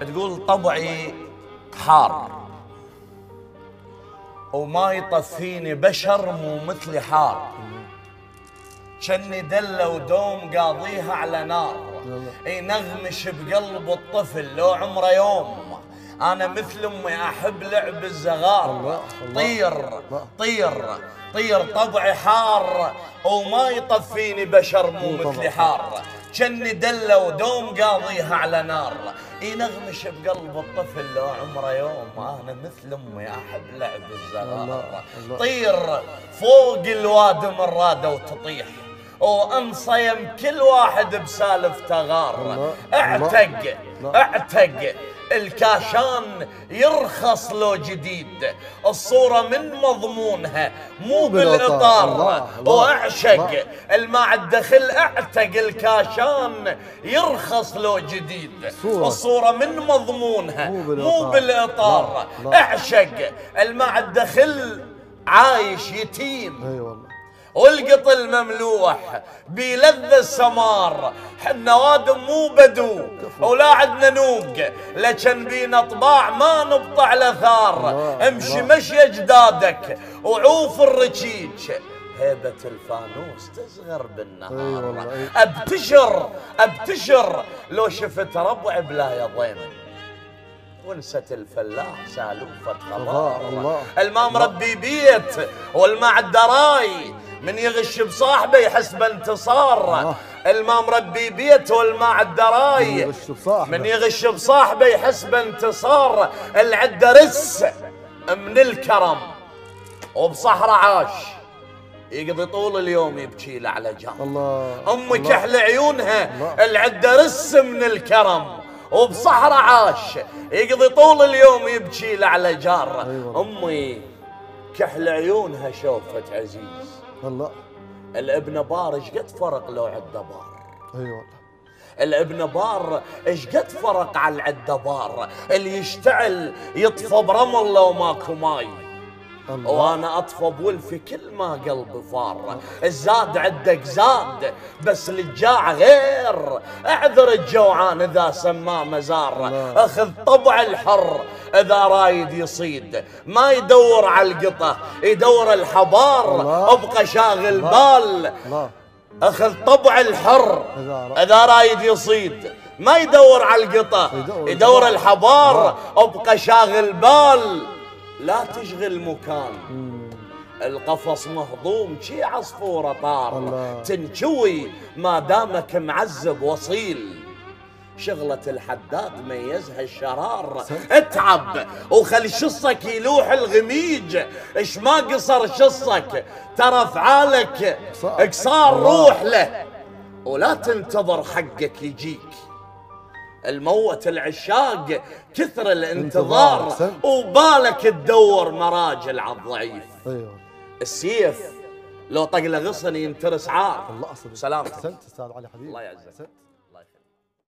تقول طبعي حار وما يطفيني بشر مو مثلي حار، جني دلة ودوم قاضيها على نار، ينغمش بقلب الطفل لو عمره يوم، أنا مثل أمي أحب لعب الزغار. طير طير طير طبعي حار وما يطفيني بشر مو مثلي حار، جني دلة ودوم قاضيها على نار، ينغمش بقلب الطفل لو عمره يوم، أنا مثل أمي أحب لعب الزغار. طير فوق الواد من رادة وتطيح وانصيم كل واحد بسالف تغار، اعتق الكاشان يرخص لو جديد، الصورة من مضمونها مو بالاطار، واعشق الماء الدخل اعتق الكاشان يرخص لو جديد، الصورة من مضمونها مو بالاطار، اعشق الماء الدخل عايش يتيم. اي والله. والقط المملوح بيلذ السمار، حنا وادم مو بدو ولا عدنا نوق، لكن بينا طباع ما نبطع الاثار، امشي مشي اجدادك وعوف الرجيج، هيبة الفانوس تصغر بالنهار. ابتشر لو شفت ربع بلا يضيم، ونست الفلاح سالوفة خضار، الماء مربي بيت والماء الدراي، من يغش بصاحبه يحس بانتصار، الماء مربي بيت والماء الدراي، من يغش بصاحبه يحس بانتصار، العده رس من الكرم وبصحراء عاش، يقضي طول اليوم يبكي له على جار. امي كحل عيونها العده رس من الكرم وبصحراء عاش، يقضي طول اليوم يبكي له على جار. امي كحل عيونها شوفت عزيز، والله الابن بار ايش قد فرق لو عده بار. اي والله. الابن بار ايش قد فرق على العده بار، اللي يشتعل يطفى برمل لو ماكو ماي، وانا اطفى بولفي كل ما قلبي فار، الزاد عدك زاد بس الجاع غير، اعذر الجوعان اذا سماه مزار، اخذ طبع الحر اذا رايد يصيد، ما يدور على القطه يدور الحبار، ابقى شاغل بال، اخذ طبع الحر اذا رايد يصيد، ما يدور على القطه يدور الحبار، ابقى شاغل بال، لا تشغل مكان، القفص مهضوم شي عصفورة طار، تنشوي ما دامك معذب وصيل، شغلة الحداد ميزها الشرار، اتعب وخلي شصك يلوح الغميج، اش ما قصر شصك ترى فعالك اقصار، روح له ولا تنتظر حقك يجيك، الموت العشاق كثر الانتظار، وبالك تدور مراجل على الضعيف. السيف لو طق له غصن ينترس عار. الله أصدق. سلامتك. احسنت استاذ علي حبيبي. الله يعزك.